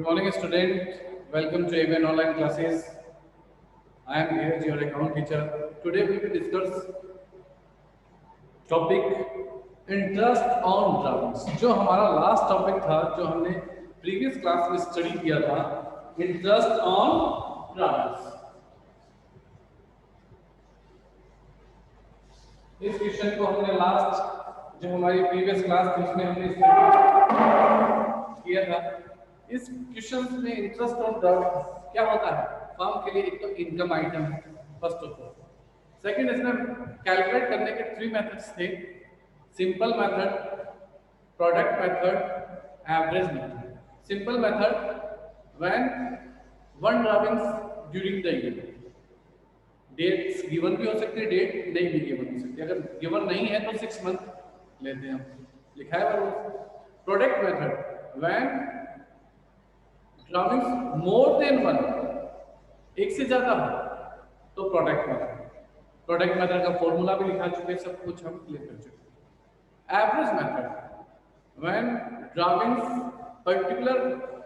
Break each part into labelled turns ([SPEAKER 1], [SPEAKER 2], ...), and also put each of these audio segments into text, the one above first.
[SPEAKER 1] Good morning, student. Welcome to ABN Online Classes. I am Dheeraj, your account teacher. Today we will discuss topic interest on drawings. जो हमारा last topic था, जो हमने previous class में study किया था, interest on drawings. इस question को हमने लास्ट जो हमारी प्रीवियस क्लास थी उसमें हमने स्टडी किया था. इस क्वेश्चन में इंटरेस्ट ऑन ड्राइंग्स क्या होता है? फर्म के लिए एक तो इनकम आइटम है फर्स्ट ऑफ ऑल. सेकंड, इसमें कैलकुलेट करने के 3 मेथड्स थे: simple method, product method, average method. Simple method when one drawings during the year. Dates given भी हो सकती है, डेट नहीं भी गिवन हो सकती है. अगर गिवन नहीं है तो 6 मंथ लेते हैं हम, लिखा है वो. Product method when drawings more than one, एक से ज्यादा हो तो प्रोडक्ट मेथड. प्रोडक्ट मेथड का फॉर्मूला भी लिखा चुके हैं, सब कुछ हम क्लियर कर चुके हैं. Average method when drawings particular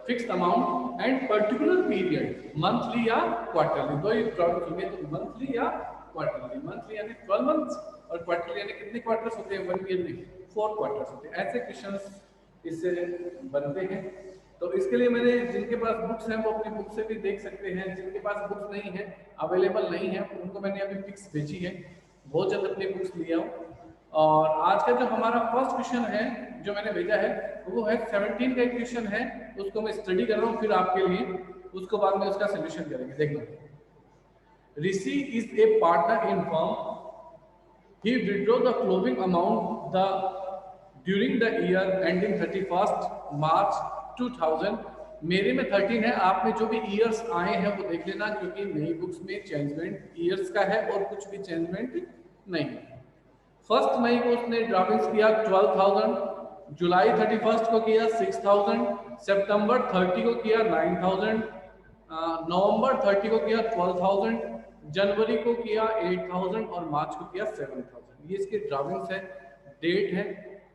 [SPEAKER 1] fixed amount and particular period, monthly या क्वार्टरली. दो ही ड्राइंग्स होंगे तो मंथली या क्वार्टरली. मंथली यानी 12 मंथ्स और क्वार्टरली यानी कितने क्वार्टर्स होते हैं? 1 ईयर में 4 क्वार्टर्स होते हैं. ऐसे क्वेश्चंस इससे बनते हैं. तो इसके लिए मैंने, जिनके पास बुक्स हैं वो अपनी बुक से भी देख सकते हैं. जिनके पास बुक्स नहीं है, अवेलेबल नहीं है, उनको मैंने अभी पिक्स भेजी है. बहुत जल्द अपनी बुक्स लिया हूँ. और आज का जो हमारा फर्स्ट क्वेश्चन है जो मैंने भेजा है वो है 17 का एक क्वेश्चन है. उसको मैं स्टडी कर रहा हूँ फिर आपके लिए, उसको बाद में उसका सोल्यूशन करेंगे. देखो, Rishi is a partner in firm. He withdraw the following amount the during the year ending 31 March 2000. मेरे में 13 है, आप में जो भी ईयर्स आए हैं वो देख लेना, क्योंकि नई बुक्स में चेंजमेंट ईयर्स का है और कुछ भी चेंजमेंट नहीं है. 1 मई को उसने ड्राफ्टिंग्स किया 12,000, जुलाई 31 को किया 6,000, सितंबर 30 को किया 9,000, नवंबर 30 को किया 12,000, जनवरी को किया 8,000 और मार्च को किया 7,000. ये इसके ड्राफ्टिंग्स है. डेट है,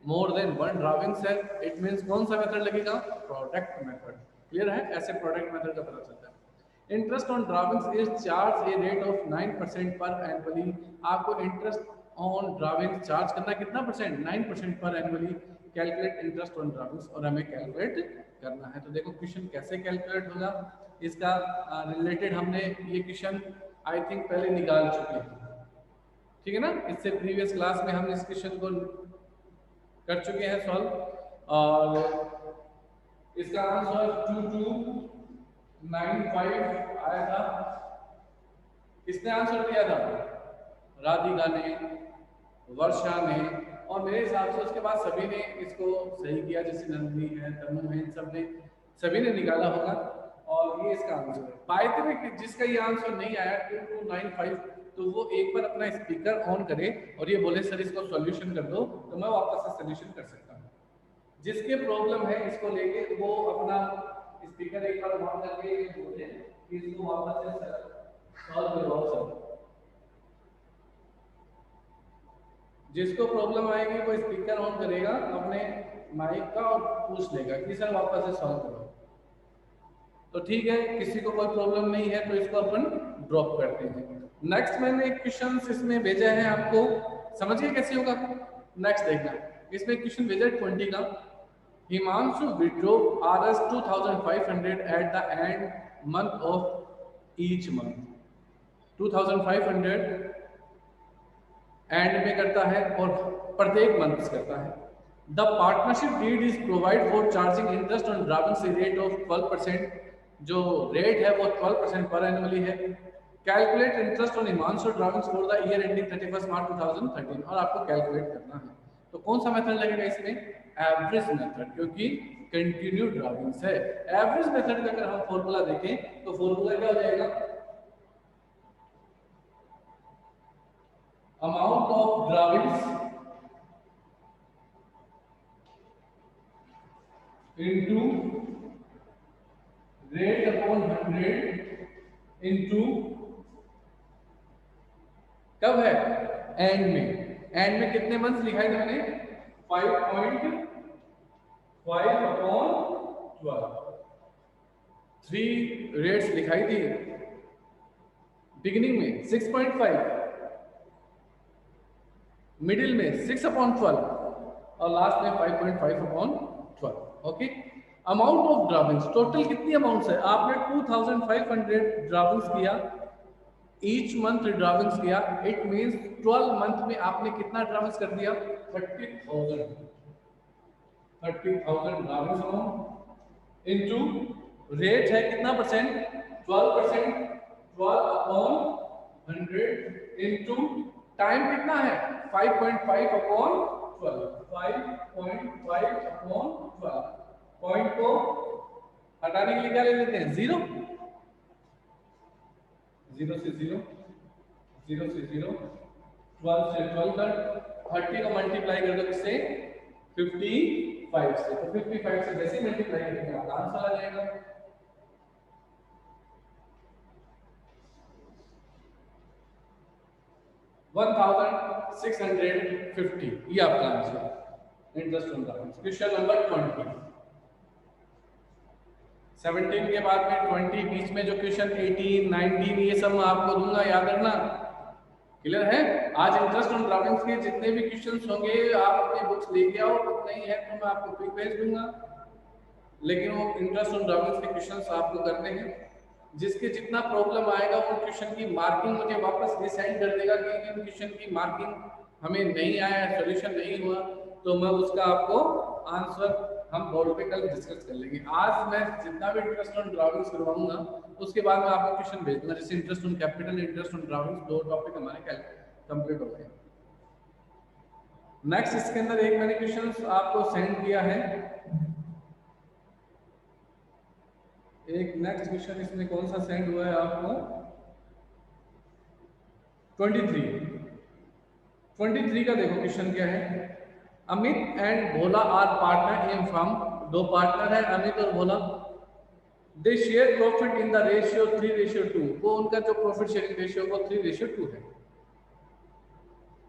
[SPEAKER 1] मोर देन वन ड्राविंग्स है. इट मींस कौन सा मेथड लगेगा? Product method. क्लियर है? ऐसे प्रोडक्ट मेथड का पता चलता है. Interest on drawings is charge a rate of 9% पर एनुअली. आपको इंटरेस्ट ऑन ड्राविंग्स चार्ज करना कितना परसेंट? 9% पर annually. Calculate interest on drawings, और हमें कैलकुलेट करना है. तो देखो क्वेश्चन कैसे कैलकुलेट होगा, इसका रिलेटेड हमने ये क्वेश्चन आई थिंक पहले निकाल चुके हैं. ठीक है ना? इससे प्रीवियस क्लास में हम इस क्वेश्चन को कर चुके हैं सॉल्व. और इसका आंसर 2295 आया था. किसने आंसर दिया था? राधिका ने, वर्षा ने, और मेरे हिसाब से उसके बाद सभी ने इसको सही किया. जैसे नंदिनी है, तनु है, सभी ने निकाला होगा. और ये इसका आंसर है. बाय द वे, जिसका ये आंसर नहीं आया 2295, तो वो एक बार अपना स्पीकर ऑन करे और ये बोले सर इसको सॉल्यूशन कर दो, तो मैं वापस से सॉल्यूशन कर सकता हूँ. जिसके प्रॉब्लम है इसको लेके वो अपना स्पीकर एक बार ऑन करके ये बोले कि इसको वापस से सॉल्व करवाओ सर. जिसको प्रॉब्लम आएगी वो स्पीकर ऑन करेगा अपने माइक का और पूछ लेगा कि सर वापस से सॉल्व करो. तो ठीक है, किसी को कोई प्रॉब्लम नहीं है तो इसको अपन ड्रॉप करते हैं. नेक्स्ट मैंने क्वेश्चन इसमें भेजा है आपको, समझिए कैसे होगा. नेक्स्ट देखना, इसमें क्वेश्चन भेजा है 20 का. Himanshu withdraw Rs 2,500 at the end month of each month. 2,500 end में करता है और प्रत्येक मंथ करता है. The partnership deed is provide for charging interest on drawings rate of 12%. जो रेट है वो 12% पर एनुअली है. Calculate interest on Himanshu drawings for the year ending 31 March 2013. और आपको कैलकुलेट करना है. तो कौन सा मेथड लगेगा इसमें? एवरेज मेथड, क्योंकि कंटिन्यू ड्राविंग्स है. एवरेज मेथड का अगर हम फॉर्मूला देखें तो फॉर्मूला क्या हो जाएगा? Amount of drawings into rate upon 100 into कब है? एंड में. एंड में कितने मंथ्स लिखा है मैंने? 5.5 अपॉन 12. 3 रेट्स दिखाई दी बिगिनिंग में 6.5, मिडिल में 6/12 और लास्ट में 5.5/12। Okay, amount of drawings total कितनी अमाउंट्स है? आपने 2500 ड्राविंग्स किया, ईच मंथ ड्राविंग्स किया, इट मींस 12 मंथ में आपने कितना ड्राविंग्स कर दिया? 30,000 ड्राविंग्स अमाउंट इनटू रेट है कितना परसेंट? 12%, 12/100 इनटू टाइम कितना है? 5.5/12, 5.5/12। पॉइंट को हटाने के लिए क्या ले लेते हैं? जीरो, जीरो से जीरो, जीरो से जीरो, 12 से 12 कर, 30 को मल्टीप्लाई कर दो किससे? 55 से। तो 55 से जैसे मल्टीप्लाई करेंगे आपका आंसर आ जाएगा। 1650, ये आपका answer interest on drawings. Question number 20। 17 के बाद में 20, बीच में जो क्वेश्चन 18, 19 ये सब मैं आपको दूंगा, याद रखना। क्लियर है? आज इंटरेस्ट ऑन ड्राविंग्स के जितने भी क्वेश्चंस होंगे आप अपनी बुक्स लेके आओ, बुक नहीं है तो मैं आपको पिक भेज दूंगा, लेकिन वो इंटरेस्ट ऑन ड्राविंग्स के क्वेश्चंस आपको करने हैं। जिसके जितना प्रॉब्लम आएगा वो क्वेश्चन की मार्किंग मुझे वापस डिसाइड कर देगा कि इन क्वेश्चन की मार्किंग हमें नहीं आया, सॉल्यूशन नहीं हुआ, तो मैं उसका आपको आंसर हम बोर्ड पे कल डिस्कस कर लेंगे। आज मैं जितना भी इंटरेस्ट ऑन ड्राविंग्स करवाऊंगा उसके बाद मैं आपको क्वेश्चन भेज दूंगा, जैसे interest on capital, interest on drawings, 2 topic हमारे कंप्लीट हो गए। नेक्स्ट इसके अंदर एक मैंने क्वेश्चन आपको सेंड किया है, एक नेक्स्ट क्वेश्चन इसमें कौन सा सेंड हुआ है आपको? 23 का देखो क्वेश्चन क्या है। Amit and Bhola are partner in firm, दो पार्टनर है अमित और Bhola. They share profit in the ratio 3:2, वो उनका जो प्रॉफिट शेयरिंग रेशियो वो 3:2 है।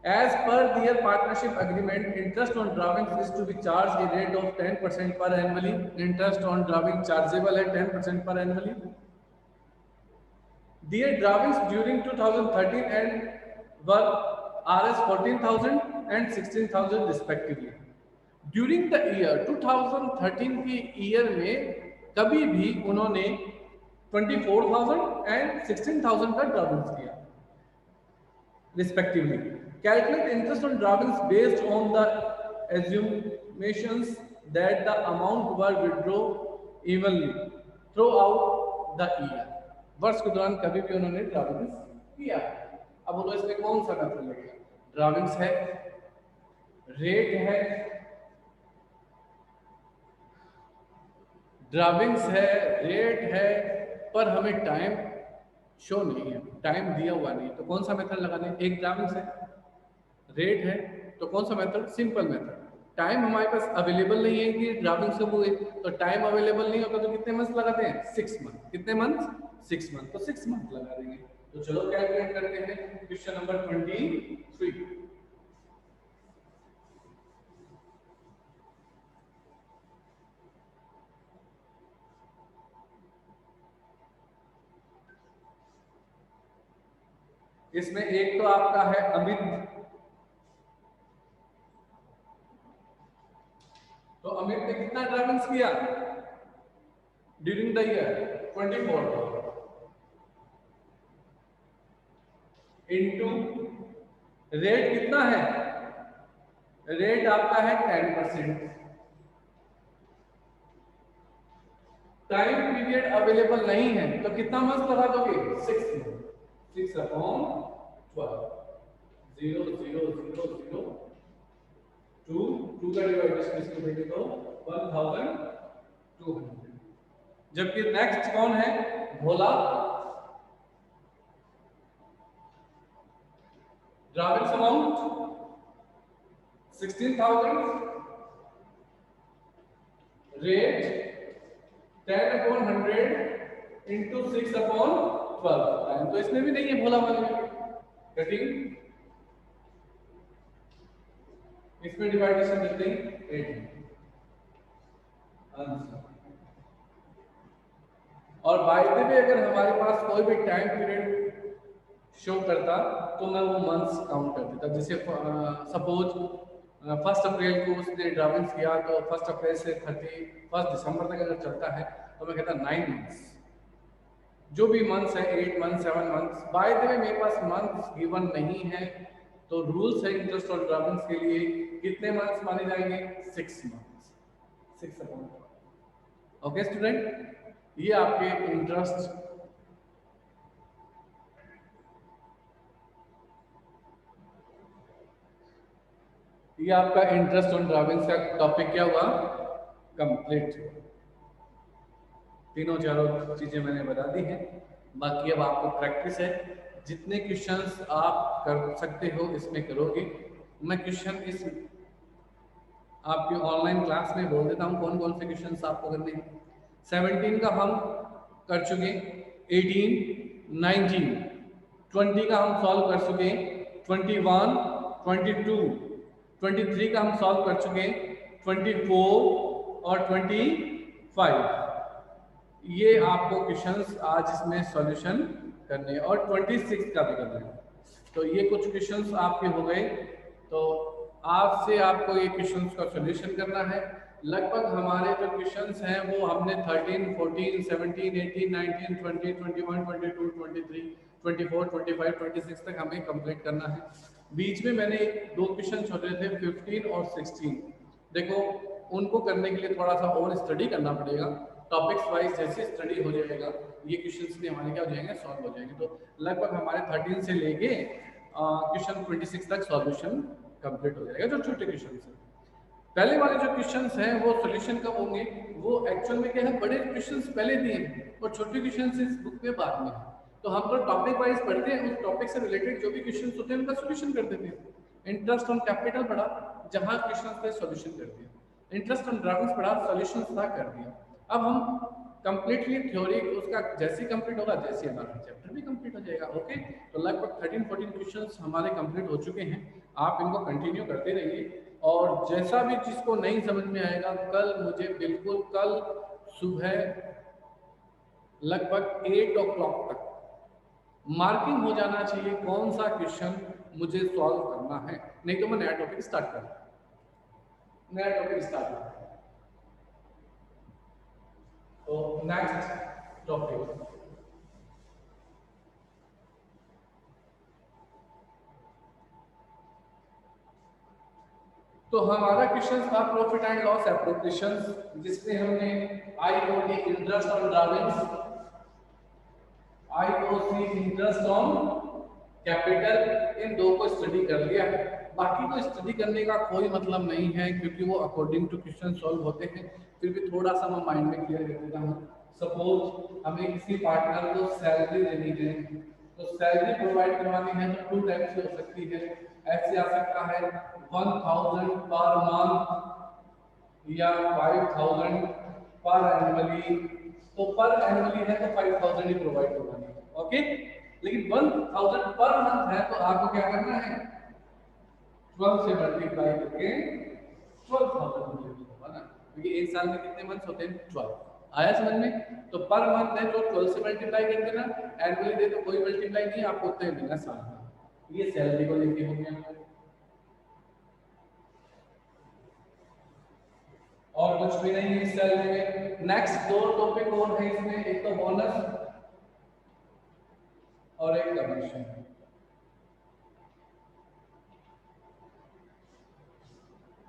[SPEAKER 1] As per their partnership agreement, interest on drawings is to be charged a rate of 10% per annually. Interest on drawing chargeable at 10% per annually. Their drawings during 2013 and were Rs 14,000 and 16,000 respectively. During the year 2013 के year में कभी भी उन्होंने 24,000 and 16,000 का drawings किया respectively. Calculate interest on drawings based on the assumptions that the amount were withdrawn evenly throughout the year. वर्ष के दौरान कभी भी उन्होंने ड्राविंग्स किया। अब बोलो इसमें कौन सा मेथड लगेगा? ड्राविंग्स है, रेट है, ड्राविंग्स है, रेट है, पर हमें टाइम शो नहीं है, टाइम दिया हुआ नहीं, तो कौन सा मेथड लगाने? एक ड्राविंग्स है, रेट है, तो कौन सा मेथड? Simple method. टाइम हमारे पास अवेलेबल नहीं है कि ड्राविंग से हुए, तो टाइम अवेलेबल नहीं होगा तो कितने मंथ लगाते हैं? 6 मंथ। कितने मंथ? 6 मंथ, तो 6 मंथ लगा देंगे। तो चलो कैलकुलेट करते हैं। Question number 23। इसमें एक तो आपका है अमित, तो अमित ने कितना ड्राविंग्स किया during the year? 24 into rate कितना है? रेट आपका है 10%। टाइम पीरियड अवेलेबल नहीं है तो कितना मंथ लगा दोगे? 6 मंथ। 6/12, 0 0 0 0 2 का डिवाइडेशन इसको देंगे तो 1200। जबकि नेक्स्ट कौन है? Bhola. Drawings amount 16,000, rate 10/100 into 6/12 time तो इसमें भी नहीं है भोला वाले में। कटिंग इसमें डिवाइडेशन करते हैं 8। आंसर और बाय द वे अगर हमारे पास कोई भी टाइम पीरियड शो करता तो मैं वो मंथ्स काउंट कर देता। जैसे सपोज 1 अप्रैल को उसने ड्राविंग्स किया तो 1 अप्रैल से 31 दिसंबर तक अगर चलता है तो मैं कहता 9 मंथ्स। जो भी मंथ्स है 8 मंथ 7 मंथ्स, बाय द वे मेरे पास मंथ्स गिवन नहीं है तो रूल्स है इंटरेस्ट और ड्राविंग्स के लिए कितने मंथ्स माने जाएंगे? 6 मंथ्स, 6 ओके स्टूडेंट, ये आपके इंटरेस्ट ये आपका इंटरेस्ट ऑन ड्राविंग्स का टॉपिक क्या हुआ? कंप्लीट। तीनों चारों चीजें मैंने बता दी हैं। बाकी अब आपको प्रैक्टिस है, जितने क्वेश्चंस आप कर सकते हो इसमें करोगे। मैं क्वेश्चन इस आपकी ऑनलाइन क्लास में बोल देता हूँ कौन कौन से क्वेश्चंस आपको करने हैं। 17 का हम कर चुके, 18, 19, 20 का हम सॉल्व कर चुके, 21, 22, 23 का हम सॉल्व कर चुके, 24 और 25। ये आपको क्वेश्चंस आज इसमें सॉल्यूशन करने हैं और 26 का भी करना है। तो ये कुछ क्वेश्चंस आपके हो गए। तो आज से आपको ये क्वेश्चंस का सॉल्यूशन करना है। लगभग हमारे जो क्वेश्चंस हैं वो हमने 13, 14, 17, 18, 19, 20, 21, 22, 23, 24, 25, 26 तक हमें कंप्लीट करना है। बीच में मैंने 2 क्वेश्चन छोड़े थे 15 और 16। देखो उनको करने के लिए थोड़ा सा और स्टडी करना पड़ेगा। टॉपिक्स वाइज जैसे स्टडी हो जाएगा ये क्वेश्चंस भी हमारे क्या हो जाएंगे? सॉल्व हो जाएंगे। तो लगभग हमारे 13 से लेके क्वेश्चन 26 तक सॉल्यूशन कंप्लीट हो जाएगा। जो छोटे क्वेश्चन हैं, पहले वाले जो क्वेश्चंस हैं वो सॉल्यूशन कब होंगे? वो एक्चुअल में क्या है, बड़े क्वेश्चंस पहले दिए हैं और छोटे क्वेश्चंस इस बुक में बाद में। तो हम तो टॉपिक वाइज पढ़ते हैं, उस टॉपिक से रिलेटेड जो भी क्वेश्चंस होते हैं उनका सॉल्यूशन कर देते हैं। इंटरेस्ट ऑन कैपिटल पढ़ा, जहां क्वेश्चंस थे सॉल्यूशन कर दिया। इंटरेस्ट ऑन ड्राविंग्स पढ़ा, सॉल्यूशंस था, कर दिया। अब हम कंप्लीटली थ्योरी उसका जैसे कंप्लीट होगा जैसे हमारा चैप्टर भी कंप्लीट हो जाएगा। ओके, तो लगभग 13-14 क्वेश्चंस हमारे कंप्लीट हो चुके हैं। आप इनको कंटिन्यू करते रहिए और जैसा भी जिसको नहीं समझ में आएगा कल मुझे बिल्कुल कल सुबह लगभग 8 o'clock तक मार्किंग हो जाना चाहिए कौन सा क्वेश्चन मुझे सॉल्व करना है, नहीं तो मैं नया टॉपिक स्टार्ट करूँ। नया टॉपिक स्टार्ट करूँ तो नेक्स्ट टॉपिक तो हमारा क्वेश्चन था प्रॉफिट एंड लॉस एप्रोप्रिएशन, जिसमें हमने IOD interest on drawings, IOC interest on capital, इन दो को स्टडी कर लिया है। बाकी को स्टडी करने का कोई मतलब नहीं है क्योंकि वो अकॉर्डिंग टू क्वेश्चन सॉल्व होते हैं। फिर भी थोड़ा सा मैं माइंड में क्लियर कर देता हूँ। सपोज हमें किसी पार्टनर को सैलरी देनी है, तो सैलरी प्रोवाइड करवानी है तो 2 टाइप से हो सकती है। ऐसे आ सकता है 1000 पर मंथ या 5000 पर एनुअली। तो पर एनुअली है तो 5000 ही प्रोवाइड करवानी है। ओके, लेकिन 1000 पर मंथ है तो आपको क्या करना है? 12 से मल्टीप्लाई करके 12,000 करवाना, क्योंकि एक साल में कितने मंथ्स होते हैं? 12। आया समझ में? तो पर मंथ है जो 12 से मल्टीप्लाई कर देना, एनुअली दे तो कोई मल्टीप्लाई नहीं, आपको उतना ही मिलना साल में। ये सैलरी को लेके हो गया। और कुछ भी नहीं है इस सैलरी में। नेक्स्ट 2 टॉपिक और है इसमें, एक तो बोनस और एक कमीशन।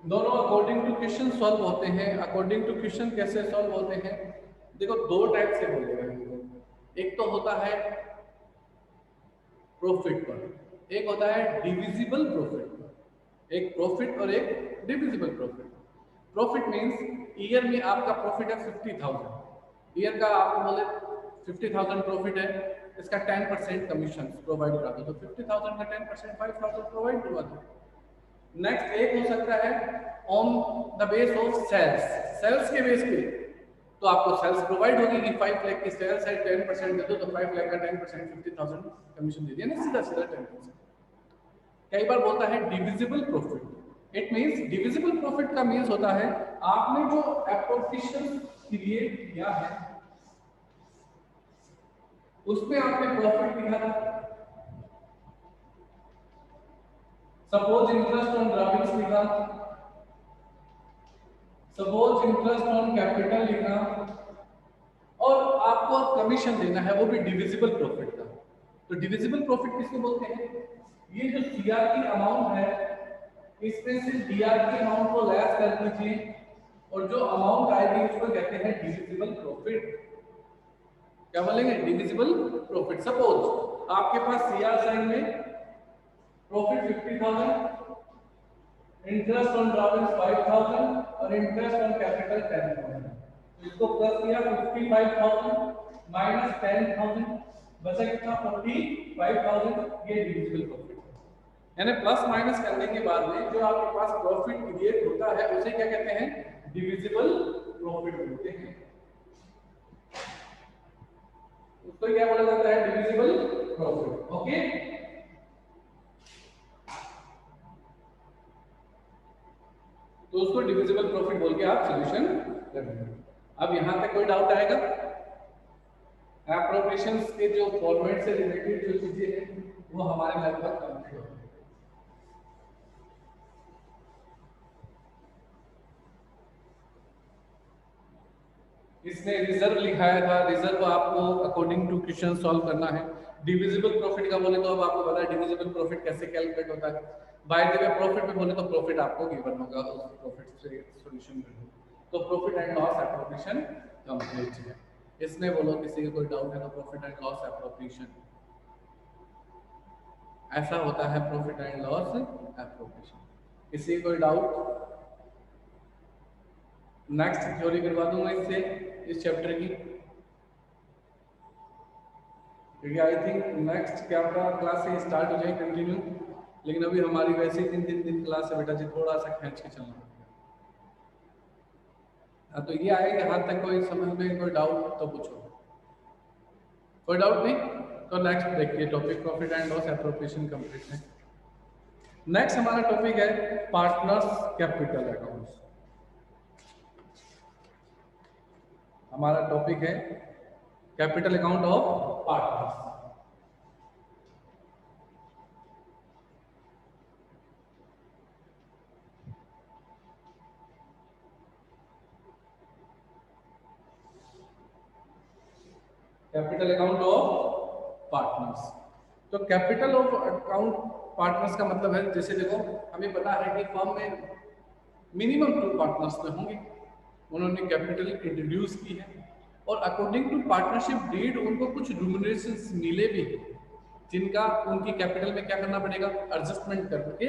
[SPEAKER 1] दोनों अकॉर्डिंग टू क्वेश्चन सॉल्व होते हैं। अकॉर्डिंग टू क्वेश्चन कैसे सॉल्व होते हैं? देखो 2 टाइप से बोलेगा। एक तो होता है प्रॉफिट पर, एक होता है डिविजिबल प्रॉफिट। एक प्रॉफिट और एक divisible profit. Profit means year में आपका प्रॉफिट है 50,000, ईयर का आपको बोले 50,000 प्रॉफिट है, इसका 10% कमीशन प्रोवाइड करा दो, तो 50,000 का 10% 5,000 प्रोवाइड करवा दो। नेक्स्ट एक हो सकता है on the base of sales, sales के बेस पे तो आपको सेल्स प्रोवाइड होगी कि 5 लाख की सेल्स है, 10% दे दो तो 5 लाख का 10% 50,000 कमीशन दे दिया ना, सीधा सीधा 10%। कई बार बोलता है divisible profit, it means divisible profit का मींस होता है आपने जो एप्रोप्रिएशन क्रिएट किया है उसमें आपने प्रॉफिट लिखा था। सपोज इंटरेस्ट ऑन ड्राविंग्स लिखा, सपोज इंटरेस्ट ऑन कैपिटल लिखा, और आपको कमीशन देना है वो भी डिविजिबल प्रॉफिट का। तो डिविजिबल प्रॉफिट किसको बोलते हैं? ये जो सीआर की अमाउंट है इसमें से डीआर की अमाउंट को लेस कर दीजिए और जो अमाउंट आएगी उसको कहते हैं डिविजिबल प्रॉफिट। क्या बोलेंगे? Divisible profit. सपोज आपके पास सीआर साइन में प्रॉफिट 50,000, इंटरेस्ट ऑन ड्राविंग्स 5,000 और इंटरेस्ट ऑन कैपिटल 10,000। इसको प्लस किया 55,000 माइनस 10,000 बचा कितना? 45,000। ये डिविजिबल प्रॉफिट है। यानी प्लस माइनस करने के बाद में जो आपके पास प्रॉफिट क्रिएट होता है उसे क्या कहते हैं? डिविजिबल प्रॉफिट बोलते हैं। उसको क्या बोला जाता है? Divisible profit. ओके, तो उसको डिविजिबल प्रॉफिट बोल के आप सॉल्यूशन करेंगे। अब यहां तक कोई डाउट आएगा? एप्रोप्रिएशंस के जो फॉर्मेट से रिलेटेड जो चीजें हैं वो हमारे लगभग कंप्लीट हो गई। इसने रिजर्व लिखाया था, रिजर्व आपको अकॉर्डिंग टू क्वेश्चन सॉल्व करना है। डिविजिबल प्रॉफिट का बोले तो अब आपको पता है डिविजिबल प्रॉफिट कैसे कैलकुलेट होता है। बाय द वे प्रॉफिट में बोले तो प्रॉफिट आपको गिवन होगा, उस प्रॉफिट से सॉल्यूशन करना। तो profit and loss appropriation complete है। इसमें बोलो किसी को कोई डाउट है तो प्रॉफिट एंड लॉस एप्रोप्रिएशन ऐसा होता है। Profit and loss appropriation. किसी कोई डाउट? नेक्स्ट थ्योरी करवा दूंगा इससे, इस चैप्टर की, क्योंकि I think next camera class से स्टार्ट हो जाए कंटिन्यू। लेकिन अभी हमारी वैसे ही 3 क्लास है बेटा जी, थोड़ा सा खींच के चलना पड़ेगा। हाँ, तो ये आए यहाँ तक कोई समझ में कोई डाउट तो पूछो। कोई डाउट नहीं? तो नेक्स्ट देखिए topic profit and loss appropriation complete है। नेक्स्ट हमारा टॉपिक है पार्टनर्स कैपिटल अकाउंट्स। हमारा टॉपिक है capital account of partners. Capital account of partners. तो कैपिटल ऑफ अकाउंट पार्टनर्स का मतलब है, जैसे देखो हमें पता है कि फर्म में मिनिमम 2 पार्टनर्स तो होंगे, उन्होंने कैपिटल इंट्रोड्यूस की है और अकॉर्डिंग टू पार्टनरशिप डीड उनको कुछ रिम्यूनरेशंस मिले भी हैं, जिनका उनकी कैपिटल में क्या करना पड़ेगा? एडजस्टमेंट करके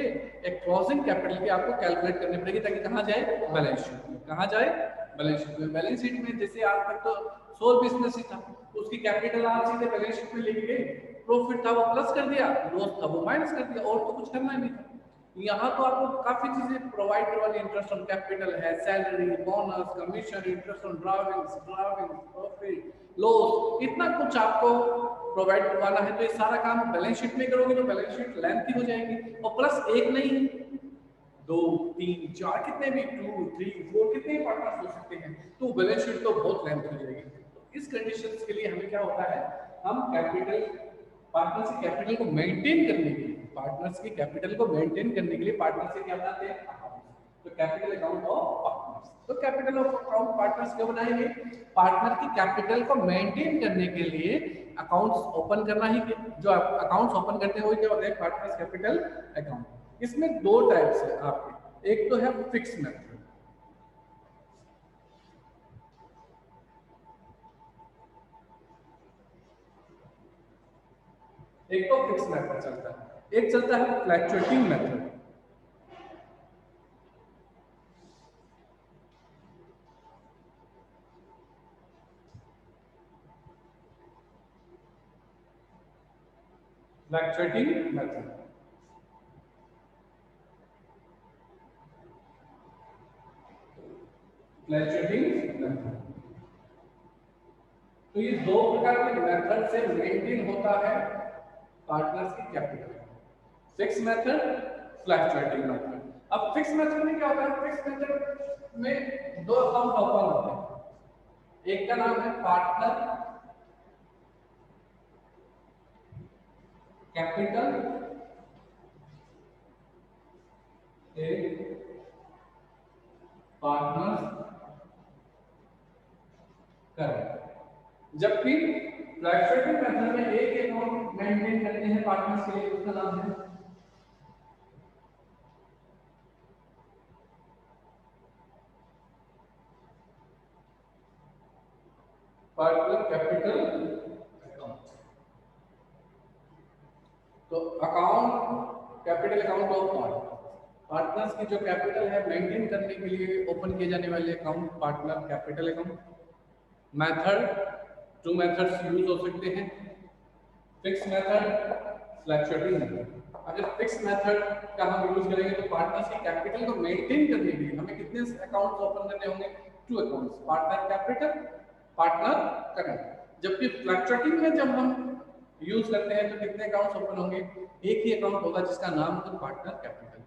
[SPEAKER 1] एक क्लोजिंग कैपिटल की आपको कैलकुलेट करनी पड़ेगी, ताकि कहाँ जाए? बैलेंस शीट में। कहाँ जाए? बैलेंस शीट में। बैलेंस शीट में जैसे आज तक तो सोल बिजनेस ही था, उसकी कैपिटल आप सीधे बैलेंस शीट में लेके गए, प्रॉफिट था वो प्लस कर दिया, लॉस था वो माइनस कर दिया, और तो कुछ करना ही नहीं था। यहाँ तो आपको काफी चीजें प्रोवाइड करवानी, इंटरेस्ट ऑन कैपिटल है, salary, bonus, commission, interest on drawings, profit, loss, इतना कुछ आपको प्रोवाइड करवाना है। तो ये सारा काम बैलेंस शीट में करोगे तो बैलेंस शीट लेंथी हो जाएगी, और प्लस एक नहीं 2 3 4 कितने भी 2 3 4 कितने पार्टनर्स हो सकते हैं, तो बैलेंस शीट तो बहुत लेंथी हो जाएगी। तो इस कंडीशंस के लिए हमें क्या होता है, हम कैपिटल पार्टनर्स की कैपिटल को मेंटेन करने के लिए, पार्टनर्स की कैपिटल को मेंटेन करने के लिए पार्टनर से क्या बनाते हैं? अकाउंट। तो कैपिटल अकाउंट ऑफ पार्टनर्स। तो कैपिटल ऑफ अकाउंट पार्टनर्स क्यों बनाएंगे? पार्टनर की कैपिटल को मेंटेन करने के लिए अकाउंट्स ओपन करना ही, जो अकाउंट्स ओपन करते हैं वो क्या होते हैं? Partners capital account. इसमें 2 टाइप्स है आपके, एक तो है फिक्स मेथड, एक तो फिक्स मेथड चलता है, एक चलता है fluctuating method. Fluctuating method, fluctuating method. तो ये 2 प्रकार के मेथड से मेंटेन होता है पार्टनर्स की capital, fix method, fluctuating method. अब फिक्स मेथड में क्या होता है? फिक्स मेथड में 2 अकाउंट ओपन होते हैं, एक का नाम है पार्टनर कैपिटल एक पार्टनर्स करें, जबकि फ्लैक्चुएटिंग मेथड में एक अकाउंट मेंटेन करते हैं पार्टनर्स के लिए, उसका नाम है पार्टनर कैपिटल अकाउंट। तो account capital account of partners की जो कैपिटल है मेंटेन करने के लिए ओपन किए जाने वाले account partner capital account. Method, two methods use हो सकते हैं, फिक्स मेथड, फ्लैक्चुएटिंग मेथड। अगर फिक्स मेथड का हम यूज करेंगे तो पार्टनर्स की कैपिटल को मेंटेन करने के लिए हमें कितने अकाउंट्स ओपन करने होंगे? Two accounts, partner capital, partner current. जबकि फ्लैक्चुएटिंग में जब हम यूज करते हैं तो कितने अकाउंट्स ओपन होंगे? एक ही अकाउंट होगा जिसका नाम होगा पार्टनर कैपिटल।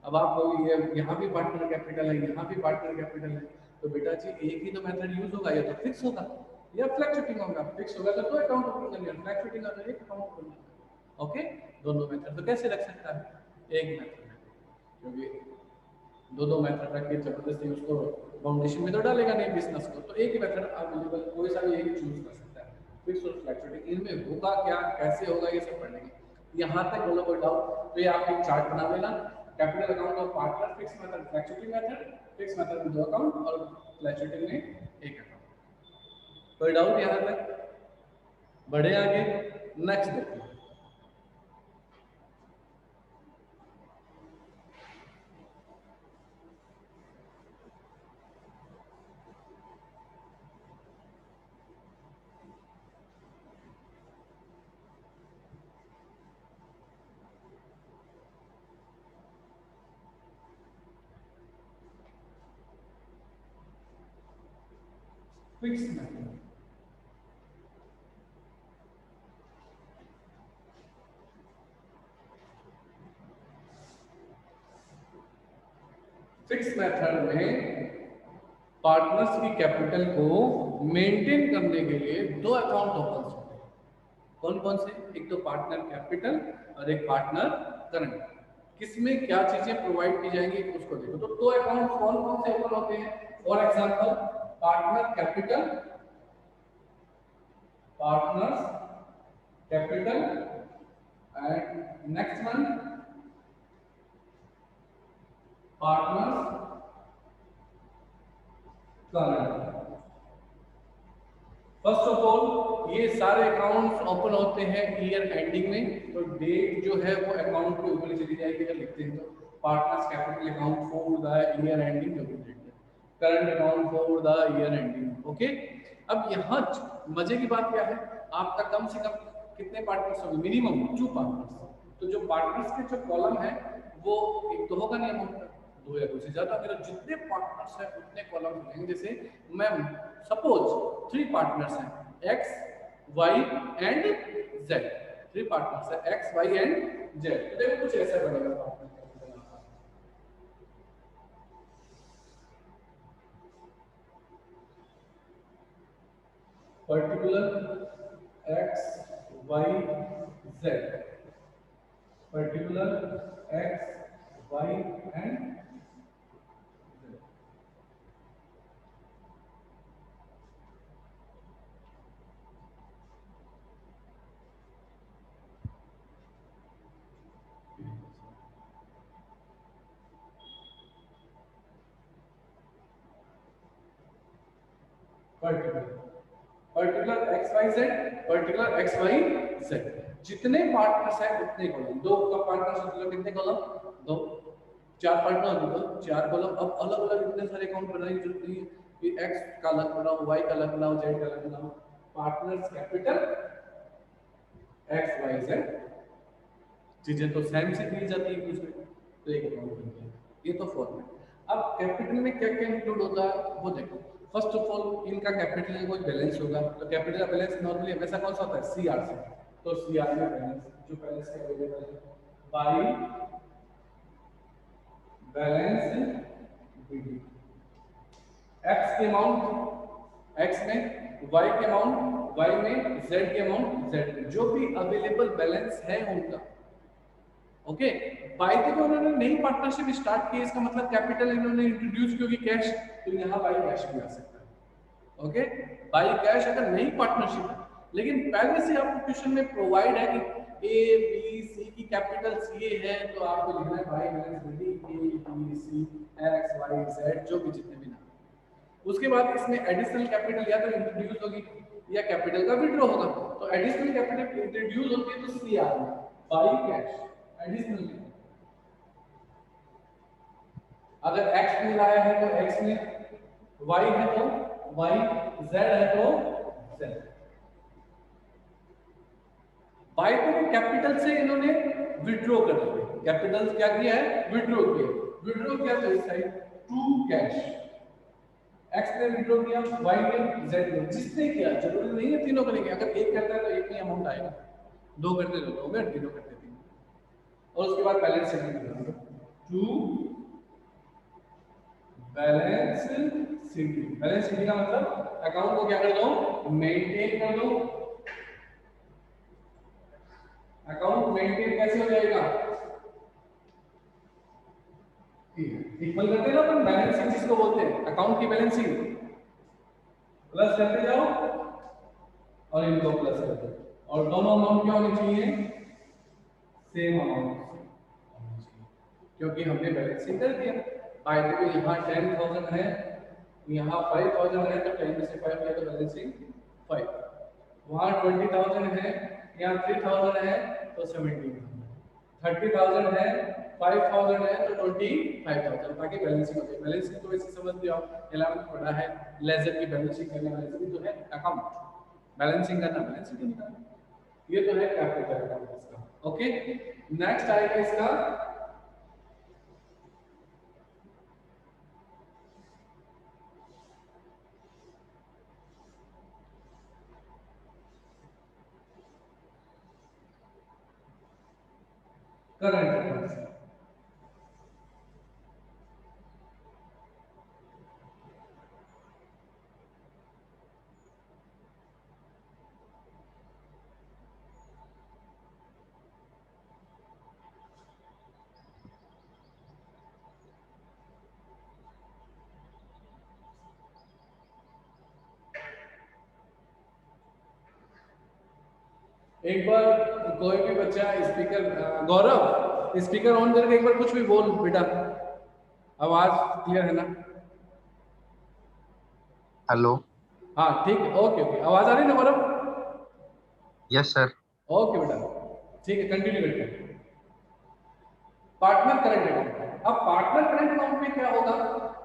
[SPEAKER 1] अब आप बोलिए यहाँ भी पार्टनर कैपिटल है, यहाँ भी पार्टनर कैपिटल है, तो बेटा जी एक ही तो मेथड यूज होगा, या तो फिक्स होगा या फ्लैक्चुएटिंग होगा। फिक्स होगा तो दो अकाउंट ओपन करने, फ्लैक्चुएटिंग होगा तो एक अकाउंट ओपन करना। ओके, दोनों मेथड तो कैसे रख सकता है? एक मेथड है, क्योंकि दो मेथड रख के जबरदस्ती उसको फाउंडेशन में तो डालेगा नहीं बिजनेस को, तो एक ही मेथड अवेलेबल, कोई सा भी एक चूज कर सकता है, फिक्स और फ्लैक्चुएटिंग। इनमें होगा क्या, कैसे होगा, ये सब पढ़ेंगे। यहाँ तक बोलो कोई डाउट तो ये आप एक चार्ट बना लेना, capital account of partner, fix method, fluctuating method, fix method में दो अकाउंट और फ्लैक्चुएटिंग में एक अकाउंट। कोई डाउट यहाँ तक? बढ़े आगे, नेक्स्ट देखते हैं। फिक्स मेथड, फिक्स मेथड में पार्टनर्स की कैपिटल को मेंटेन करने के लिए दो अकाउंट ओपन होते हैं। कौन कौन से? एक तो पार्टनर कैपिटल और एक पार्टनर करंट। किसमें क्या चीजें प्रोवाइड की जाएंगी उसको देखो। तो दो अकाउंट कौन कौन से ओपन होते हैं? For example partner capital, partners capital, and next one partners current. First of all ये सारे अकाउंट्स ओपन होते हैं ईयर एंडिंग में, तो डेट जो है वो अकाउंट के ऊपर चली जाएगी। अगर लिखते हैं तो partners capital account for the year ending, जो भी डेट है, current account for the year ending. Okay, अब यहाँ मजे की बात क्या है, आपका कम से कम कितने पार्टनर्स होंगे? Minimum 2 partners. तो जो पार्टनर्स के जो कॉलम है वो एक तो होगा नहीं अमाउंट, दो या दो से ज्यादा, मेरा जितने पार्टनर्स हैं उतने कॉलम मिलेंगे। जैसे मैं सपोज 3 पार्टनर्स हैं, X Y and Z, 3 partners है एक्स वाई एंड जेड। तो देखो कुछ ऐसा बनेगा partner particular X Y Z, particular X Y and particular X Y Z, particular X Y Z. जितने पार्टनर्स हैं उतने कॉलम, दो का पार्टनर्स मतलब कितने कॉलम? दो। 4 पार्टनर हो तो 4 कॉलम। अब अलग अलग इतने सारे अकाउंट बनाने की जरूरत नहीं है कि एक्स का अलग बनाओ, वाई का अलग बनाओ, जेड का अलग बनाओ। Partners capital X Y Z, चीजें तो सेम से दी जाती है कुछ में, तो एक अकाउंट बन गया। ये तो फॉर्मेट। अब कैपिटल में क्या क्या इंक्लूड होता है वो देखो। फर्स्ट ऑफ ऑल इनका कैपिटल में कोई बैलेंस होगा, तो कैपिटल का बैलेंस नॉर्मली हमेशा कौन सा होता है? सीआर से। तो सीआर में बैलेंस, जो बैलेंस अवेलेबल है बाई बैलेंस बीडी। एक्स के अमाउंट एक्स में, वाई के अमाउंट वाई में, जेड की अमाउंट जेड में, जो भी अवेलेबल बैलेंस है उनका। ओके, बाय द वे उन्होंने नई पार्टनरशिप स्टार्ट की, इसका मतलब कैपिटल इन्होंने इंट्रोड्यूस की होगी कैश, तो यहाँ बाय कैश भी आ सकता है। ओके, बाय कैश अगर नई पार्टनरशिप है, लेकिन पहले से आपको क्वेश्चन में प्रोवाइड है कि ए बी सी की कैपिटल्स ये है, तो आपको लिखना है by balance ready A B C X Y Z, जो भी जितने भी नाम। उसके बाद इसमें एडिशनल कैपिटल या तो इंट्रोड्यूस होगी या कैपिटल का विड्रॉ होगा। तो एडिशनल कैपिटल इंट्रोड्यूस होती है तो सी आ रहा है, बाय कैश एडिशनल। अगर x में लाया है तो x में, y है तो y, z है तो z। बाय को कैपिटल से इन्होंने विड्रॉ कर दिया, कैपिटल क्या किया है, विड्रॉ किया। विड्रॉ किया तो इस साइड टू कैश, x ने विड्रॉ किया, y ने, z ने, जिसने किया, जरूरी नहीं है तीनों करेंगे। अगर एक करता है तो एक ही अमाउंट आएगा, दो करते तो दो में, तीनों करते तीन। और उसके बाद balance sheet to balance sheet. Balance sheet का मतलब अकाउंट को क्या कर दो, मेंटेन कर दो। अकाउंट मेंटेन कैसे हो जाएगा, इक्वल करते ना अपन, बैलेंस शीट जिसको बोलते हैं, अकाउंट की बैलेंस शीट प्लस करते जाओ और इनको प्लस कर दो, और दोनों अमाउंट क्या होनी चाहिए, सेम अमाउंट, क्योंकि हमने बैलेंस शीट कर दिया। बाय द वे यहाँ 10,000 है, यहाँ 5,000 है, तो 10 में से 5 किया तो बैलेंस शीट 5। वहाँ 20,000 है, यहाँ 3,000 है तो 17। 30,000 है, 5,000 है तो 25,000, ताकि बैलेंस शीट हो जाए। बैलेंस शीट तो वैसे समझ लिया, 11th पढ़ा है, लेजर की बैलेंस शीट करना, बैलेंस शीट तो है अकाउंट, बैलेंसिंग करना, बैलेंस शीट निकालना। ये तो है कैपिटल अकाउंट इसका। ओके, नेक्स्ट आएगा इसका करंट अकाउंट्स। एक बार कोई भी बच्चा स्पीकर, गौरव स्पीकर ऑन करके एक बार कुछ भी बोल बेटा, आवाज क्लियर है ना?
[SPEAKER 2] हेलो।
[SPEAKER 1] हाँ ठीक है, ओके ओके, आवाज आ रही है ना गौरव?
[SPEAKER 2] Yes sir.
[SPEAKER 1] ओके बेटा, ठीक है, कंटिन्यू करते हैं। Partner current account. अब पार्टनर करंट अकाउंट में क्या होगा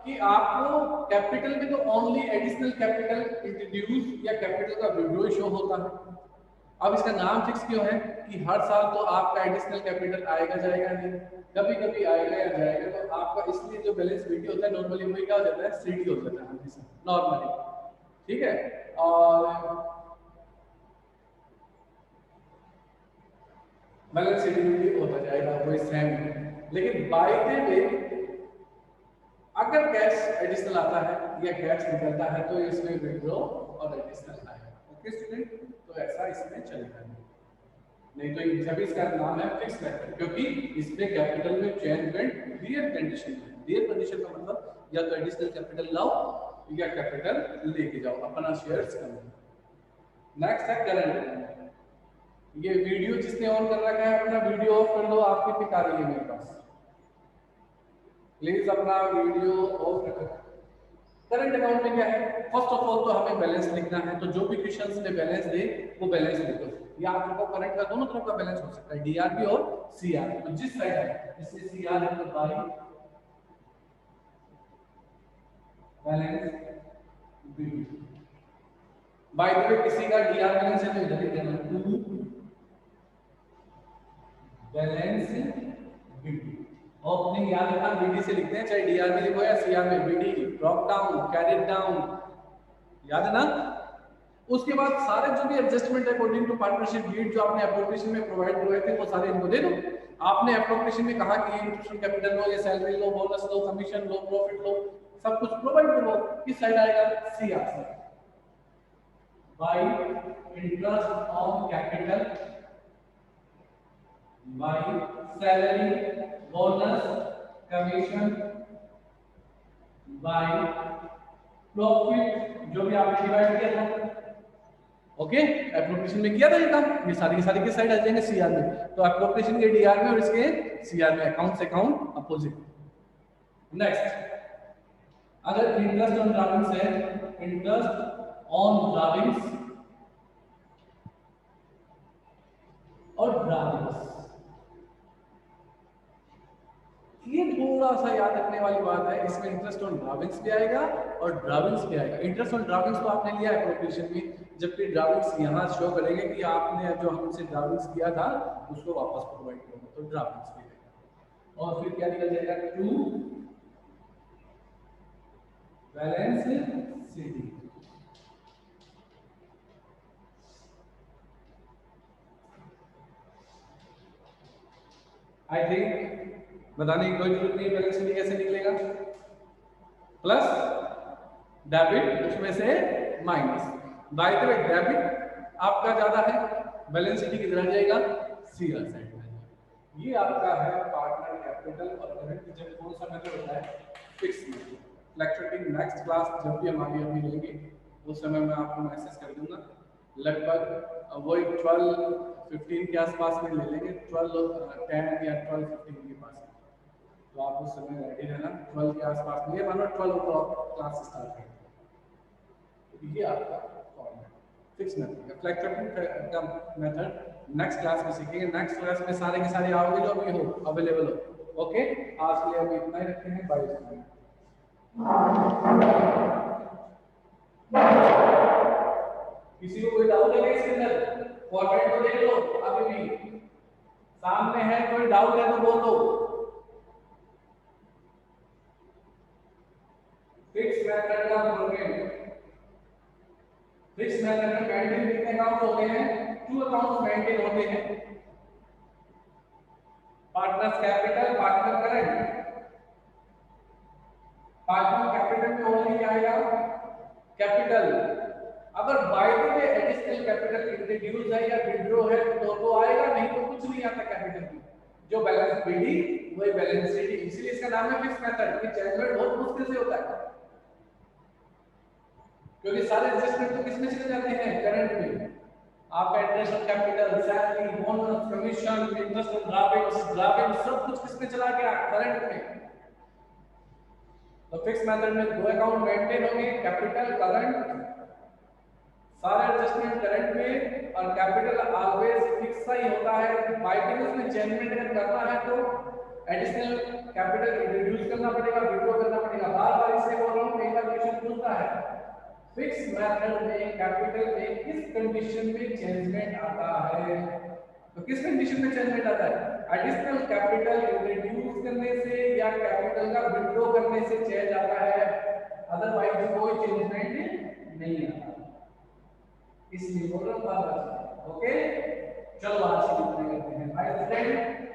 [SPEAKER 1] कि आपको कैपिटल में तो ओनली एडिशनल कैपिटल इंट्रोड्यूस या कैपिटल का विड्रॉ शो होता है। अब इसका नाम फिक्स क्यों है कि हर साल तो आपका एडिशनल कैपिटल आएगा जाएगा नहीं, कभी कभी आएगा या जाएगा, तो आपका इसलिए जो बैलेंस शीट होता है नॉर्मली वही क्या हो जाता है, सीडी हो जाता है हमेशा नॉर्मली, ठीक है। और बैलेंस शीट भी होता जाएगा वही सेम। लेकिन बाय द वे अगर कैश एडिशनल आता है या कैश निकलता है तो इसमें विड्रॉ और एडिशनल आएगा। ओके स्टूडेंट, तो ऐसा इसमें चलेगा, नहीं तो जब इसका नाम है फिक्स कैपिटल, क्योंकि इसमें कैपिटल में चेंजमेंट रियल कंडीशन है। रियल कंडीशन का मतलब या तो एडिशनल कैपिटल लाओ या कैपिटल लेके जाओ, अपना शेयर्स करो। नेक्स्ट है करंट। ये वीडियो जिसने ऑन कर रखा है अपना वीडियो ऑफ कर दो, आपकी पिक आ रही है मेरे पास, प्लीज अपना वीडियो ऑफ रखो। करंट अकाउंट में क्या है, फर्स्ट ऑफ ऑल तो हमें बैलेंस लिखना है, तो जो भी क्वेश्चंस में बैलेंस दे वो बैलेंस लिखो। या आप देखो करंट का दोनों तरफ का बैलेंस हो सकता है, डीआरबी और सीआर, तो जिस साइड है, जैसे सीआर है तो by balance B. By the way किसी का डीआर बैलेंस है तो इधर ही देना टू बैलेंस बी। ओपनिंग याद रखना, बीडी से लिखते हैं, चाहे डीआर में लिखो या सीआर में, BD drop down carried down, याद है ना। उसके बाद सारे जो भी adjustment according to partnership deed जो आपने एप्रोप्रिएशन में प्रोवाइड करवाए थे वो सारे इनको दे दो। आपने एप्रोप्रिएशन में कहा कि इंटरेस्ट कैपिटल लो, या सैलरी लो, बोनस लो, कमीशन लो, प्रॉफिट लो, सब कुछ प्रोवाइड करो। किस साइड आएगा, CR side. by interest on capital, by salary, bonus, commission, by profit जो भी आपने डिवाइड किया था। ओके, एप्रोप्रिएशन में किया था ये काम, ये सारी की सारी के साइड आ जाएंगे सीआर में, तो एप्रोप्रिएशन के डीआर में और इसके सीआर में, अकाउंट से अकाउंट अपोजिट। नेक्स्ट, अगर इंटरेस्ट ऑन ड्राविंग्स है, इंटरेस्ट ऑन ड्राविंग्स और ड्राविंग्स, ये थोड़ा सा याद रखने वाली बात है, इसमें इंटरेस्ट ऑन ड्राविंग्स भी आएगा और ड्राविंग्स भी आएगा। इंटरेस्ट ऑन ड्राविंग्स तो आपने लिया एप्रोप्रिएशन में, जबकि ड्राविंग्स यहाँ शो करेंगे कि आपने जो हमसे ड्राविंग्स किया था उसको वापस प्रोवाइड करो, तो ड्राविंग्स भी आएगा। और फिर क्या निकल जाएगा, to balance sheet. I think बताने की कोई जरूरत नहीं, बैलेंस शीट कैसे निकलेगा, प्लस डेबिट उसमें से minus. Bye the way debit आपका ज्यादा है, बैलेंस शीट किधर जाएगा, सीआर साइड में। ये आपका है पार्टनर कैपिटल और करंट। जब कौन सा मेथड होता है, fix method. Fluctuating next class जब भी हमारी अभी लेंगे उस समय मैं आपको मैसेज कर दूंगा, लगभग वही 12-15 के आसपास में ले लेंगे, 12-10 या 12-15 के पास, तो आप उस समय रेडी रहना। 12 के आसपास में, ये मानो 12 o'clock क्लास स्टार्ट है। तो ये आपका फॉर्मेट फिक्स मेथड है। फ्लैक्चुएटिंग का मेथड नेक्स्ट क्लास में सीखेंगे। नेक्स्ट क्लास में सारे के सारे आओगे जो भी हो अवेलेबल हो। ओके, आज के लिए अभी इतना ही रखते हैं। बाय। किसी को कोई डाउट है इसके अंदर, फॉर्मेट को देख लो, अभी भी सामने है, कोई डाउट है तो बोल दो। फिक्स मेथड का फॉर्मेट, फिक्स मेथड में मेंटेन कितने अकाउंट होते हैं, 2 अकाउंट्स मेंटेन होते हैं, partners capital, partner current. Partner capital में ओनली क्या आएगा, कैपिटल। अगर bye the way additional capital introduce है या विड्रॉ है तो आएगा, नहीं तो कुछ नहीं आता कैपिटल में। जो बैलेंस बीडी वही बैलेंस सीडी, इसलिए इसका नाम है फिक्स मेथड। ये चैनल बहुत मुश्किल से होता है क्योंकि सारे एडजस्टमेंट तो किसमें चले जाते हैं, करंट में। आपका interest on capital, salary, bonus, commission, interest on drawings सब कुछ किसमें चला गया, करंट में। तो फिक्स मेथड में 2 अकाउंट मेंटेन होंगे, कैपिटल, करंट, सारे एडजस्टमेंट करंट में, और कैपिटल ऑलवेज फिक्स ही होता है। बाइटिंग्स में चेंजमेंट अगर करना है तो एडिशनल कैपिटल इंट्रोड्यूस करना पड़ेगा, विड्रॉ करना पड़ेगा। बार-बार इससे बोल रहा हूं, कई बार क्वेश्चन पूछता है फिक्स मेथड में कैपिटल में किस कंडीशन में चेंजमेंट आता है। तो किस कंडीशन में चेंजमेंट आता है, एडिशनल कैपिटल इंट्रोड्यूस करने से या कैपिटल का विड्रॉ करने से चेंज आता है, अदरवाइज कोई चेंजमेंट नहीं आता, इसलिए बोल रहा हूं। ओके, चलो आज की बात करते हैं।